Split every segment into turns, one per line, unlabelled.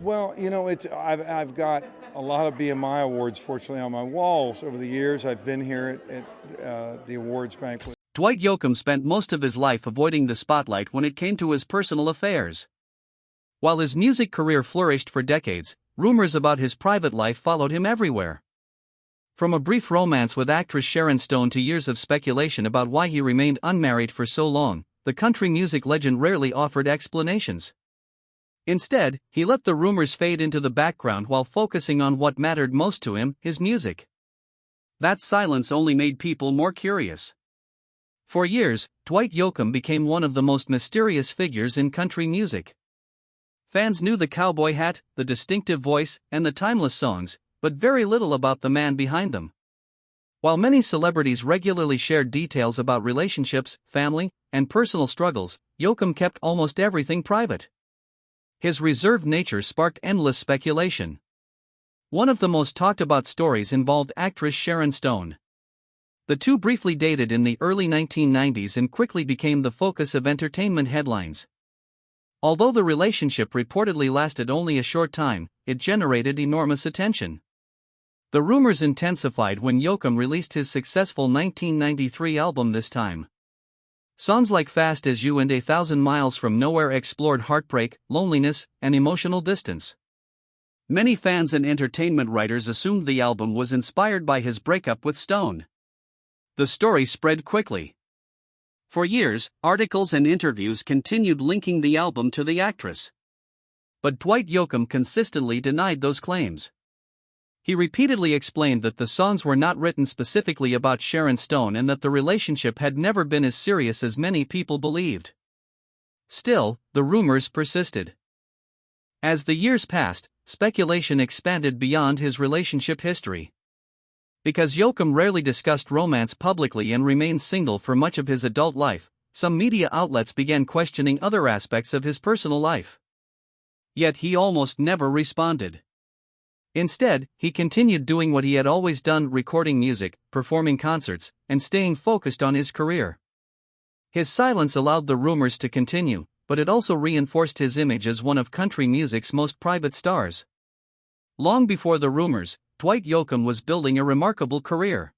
Well, I've got a lot of BMI awards, fortunately, on my walls over the years. I've been here at the awards banquet.
Dwight Yoakam spent most of his life avoiding the spotlight when it came to his personal affairs. While his music career flourished for decades, rumors about his private life followed him everywhere. From a brief romance with actress Sharon Stone to years of speculation about why he remained unmarried for so long, the country music legend rarely offered explanations. Instead, he let the rumors fade into the background while focusing on what mattered most to him, his music. That silence only made people more curious. For years, Dwight Yoakam became one of the most mysterious figures in country music. Fans knew the cowboy hat, the distinctive voice, and the timeless songs, but very little about the man behind them. While many celebrities regularly shared details about relationships, family, and personal struggles, Yoakam kept almost everything private. His reserved nature sparked endless speculation. One of the most talked about stories involved actress Sharon Stone. The two briefly dated in the early 1990s and quickly became the focus of entertainment headlines. Although the relationship reportedly lasted only a short time, it generated enormous attention. The rumors intensified when Yoakam released his successful 1993 album This Time. Songs like Fast as You and A Thousand Miles from Nowhere explored heartbreak, loneliness, and emotional distance. Many fans and entertainment writers assumed the album was inspired by his breakup with Stone. The story spread quickly. For years, articles and interviews continued linking the album to the actress. But Dwight Yoakam consistently denied those claims. He repeatedly explained that the songs were not written specifically about Sharon Stone and that the relationship had never been as serious as many people believed. Still, the rumors persisted. As the years passed, speculation expanded beyond his relationship history. Because Yoakam rarely discussed romance publicly and remained single for much of his adult life, some media outlets began questioning other aspects of his personal life. Yet he almost never responded. Instead, he continued doing what he had always done, recording music, performing concerts, and staying focused on his career. His silence allowed the rumors to continue, but it also reinforced his image as one of country music's most private stars. Long before the rumors, Dwight Yoakam was building a remarkable career.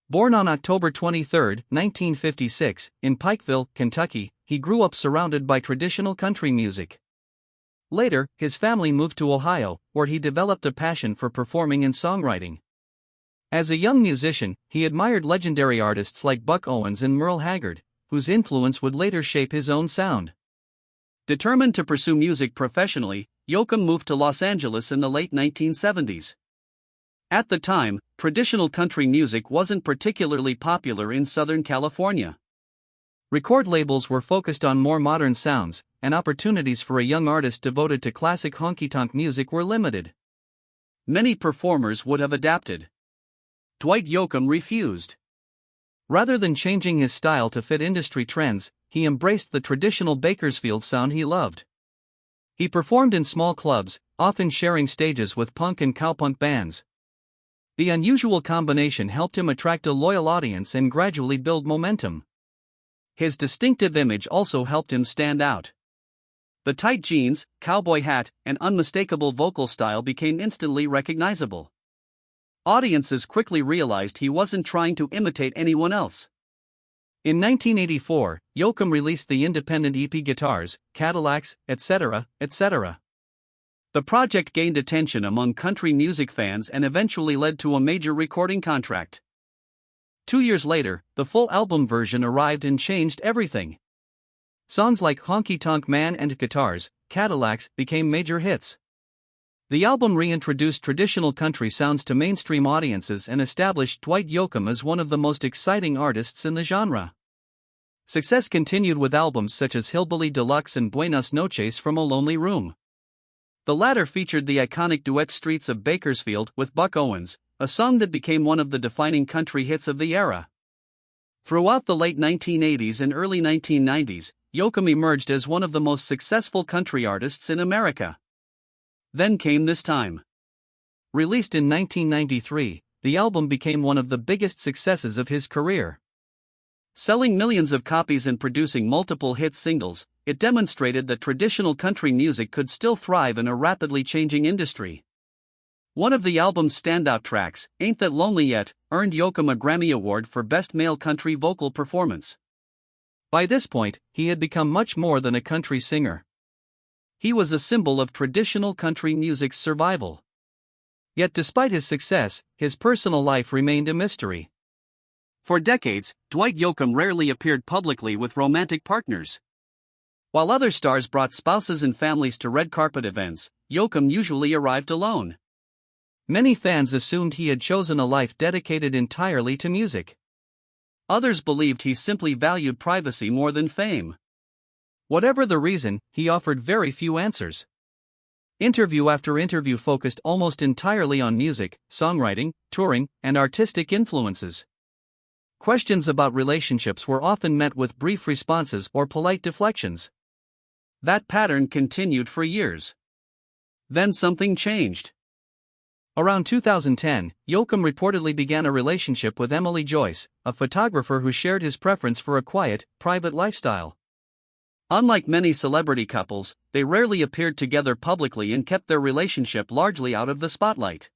Born on October 23, 1956, in Pikeville, Kentucky, he grew up surrounded by traditional country music. Later, his family moved to Ohio, where he developed a passion for performing and songwriting. As a young musician, he admired legendary artists like Buck Owens and Merle Haggard, whose influence would later shape his own sound. Determined to pursue music professionally, Yoakam moved to Los Angeles in the late 1970s. At the time, traditional country music wasn't particularly popular in Southern California. Record labels were focused on more modern sounds, and opportunities for a young artist devoted to classic honky-tonk music were limited. Many performers would have adapted. Dwight Yoakam refused. Rather than changing his style to fit industry trends, he embraced the traditional Bakersfield sound he loved. He performed in small clubs, often sharing stages with punk and cowpunk bands. The unusual combination helped him attract a loyal audience and gradually build momentum. His distinctive image also helped him stand out. The tight jeans, cowboy hat, and unmistakable vocal style became instantly recognizable. Audiences quickly realized he wasn't trying to imitate anyone else. In 1984, Yoakam released the independent EP Guitars, Cadillacs, etc., etc. The project gained attention among country music fans and eventually led to a major recording contract. 2 years later, the full album version arrived and changed everything. Songs like Honky Tonk Man and Guitars, Cadillacs became major hits. The album reintroduced traditional country sounds to mainstream audiences and established Dwight Yoakam as one of the most exciting artists in the genre. Success continued with albums such as Hillbilly Deluxe and Buenas Noches from a Lonely Room. The latter featured the iconic duet Streets of Bakersfield with Buck Owens, a song that became one of the defining country hits of the era. Throughout the late 1980s and early 1990s, Yoakam emerged as one of the most successful country artists in America. Then came This Time. Released in 1993, the album became one of the biggest successes of his career. Selling millions of copies and producing multiple hit singles, it demonstrated that traditional country music could still thrive in a rapidly changing industry. One of the album's standout tracks, Ain't That Lonely Yet, earned Yoakam a Grammy Award for Best Male Country Vocal Performance. By this point, he had become much more than a country singer. He was a symbol of traditional country music's survival. Yet despite his success, his personal life remained a mystery. For decades, Dwight Yoakam rarely appeared publicly with romantic partners. While other stars brought spouses and families to red carpet events, Yoakam usually arrived alone. Many fans assumed he had chosen a life dedicated entirely to music. Others believed he simply valued privacy more than fame. Whatever the reason, he offered very few answers. Interview after interview focused almost entirely on music, songwriting, touring, and artistic influences. Questions about relationships were often met with brief responses or polite deflections. That pattern continued for years. Then something changed. Around 2010, Yoakam reportedly began a relationship with Emily Joyce, a photographer who shared his preference for a quiet, private lifestyle. Unlike many celebrity couples, they rarely appeared together publicly and kept their relationship largely out of the spotlight.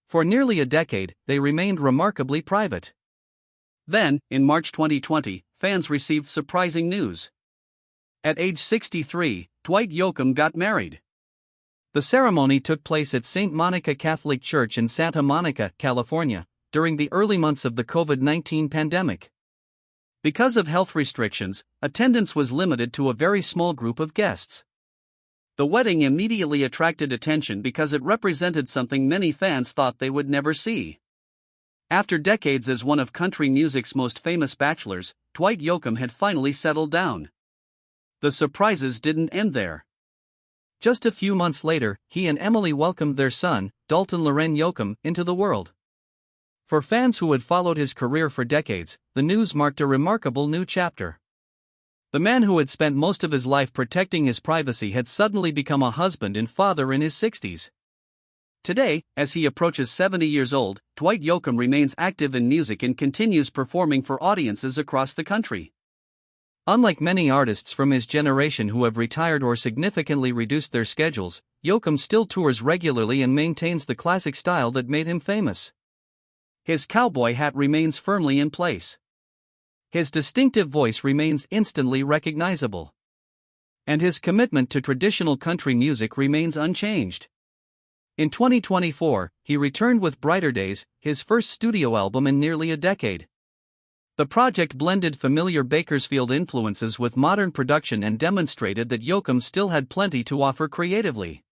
For nearly a decade, they remained remarkably private. Then, in March 2020, fans received surprising news. At age 63, Dwight Yoakam got married. The ceremony took place at St. Monica Catholic Church in Santa Monica, California, during the early months of the COVID-19 pandemic. Because of health restrictions, attendance was limited to a very small group of guests. The wedding immediately attracted attention because it represented something many fans thought they would never see. After decades as one of country music's most famous bachelors, Dwight Yoakam had finally settled down. The surprises didn't end there. Just a few months later, he and Emily welcomed their son, Dalton Loren Yoakam, into the world. For fans who had followed his career for decades, the news marked a remarkable new chapter. The man who had spent most of his life protecting his privacy had suddenly become a husband and father in his 60s. Today, as he approaches 70 years old, Dwight Yoakam remains active in music and continues performing for audiences across the country. Unlike many artists from his generation who have retired or significantly reduced their schedules, Yoakam still tours regularly and maintains the classic style that made him famous. His cowboy hat remains firmly in place. His distinctive voice remains instantly recognizable. And his commitment to traditional country music remains unchanged. In 2024, he returned with Brighter Days, his first studio album in nearly a decade. The project blended familiar Bakersfield influences with modern production and demonstrated that Yoakam still had plenty to offer creatively.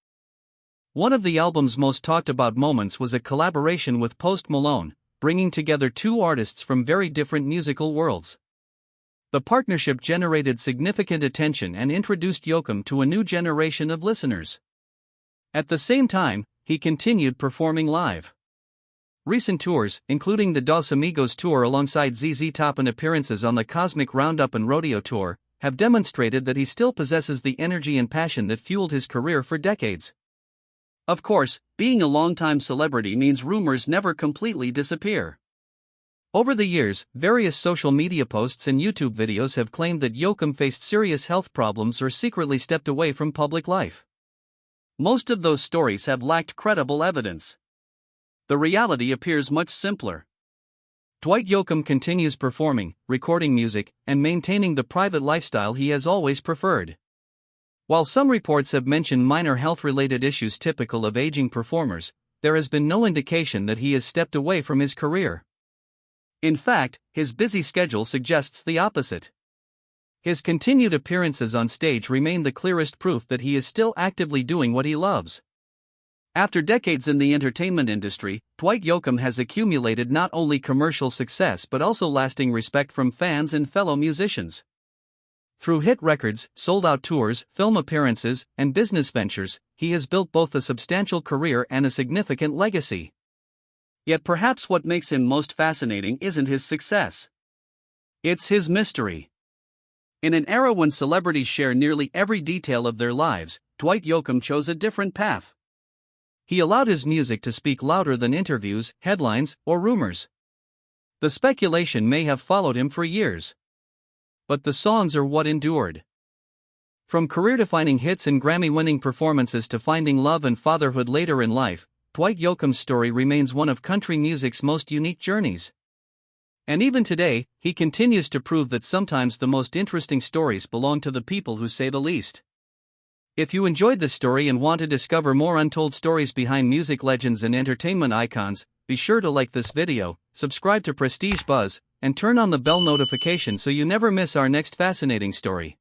One of the album's most talked about moments was a collaboration with Post Malone, bringing together two artists from very different musical worlds. The partnership generated significant attention and introduced Yoakam to a new generation of listeners. At the same time, he continued performing live. Recent tours, including the Dos Amigos tour alongside ZZ Top and appearances on the Cosmic Roundup and Rodeo tour, have demonstrated that he still possesses the energy and passion that fueled his career for decades. Of course, being a longtime celebrity means rumors never completely disappear. Over the years, various social media posts and YouTube videos have claimed that Yoakam faced serious health problems or secretly stepped away from public life. Most of those stories have lacked credible evidence. The reality appears much simpler. Dwight Yoakam continues performing, recording music, and maintaining the private lifestyle he has always preferred. While some reports have mentioned minor health-related issues typical of aging performers, there has been no indication that he has stepped away from his career. In fact, his busy schedule suggests the opposite. His continued appearances on stage remain the clearest proof that he is still actively doing what he loves. After decades in the entertainment industry, Dwight Yoakam has accumulated not only commercial success but also lasting respect from fans and fellow musicians. Through hit records, sold-out tours, film appearances, and business ventures, he has built both a substantial career and a significant legacy. Yet perhaps what makes him most fascinating isn't his success. It's his mystery. In an era when celebrities share nearly every detail of their lives, Dwight Yoakam chose a different path. He allowed his music to speak louder than interviews, headlines, or rumors. The speculation may have followed him for years, but the songs are what endured. From career-defining hits and Grammy-winning performances to finding love and fatherhood later in life, Dwight Yoakam's story remains one of country music's most unique journeys. And even today, he continues to prove that sometimes the most interesting stories belong to the people who say the least. If you enjoyed this story and want to discover more untold stories behind music legends and entertainment icons, be sure to like this video, subscribe to Prestige Buzz, and turn on the bell notification so you never miss our next fascinating story.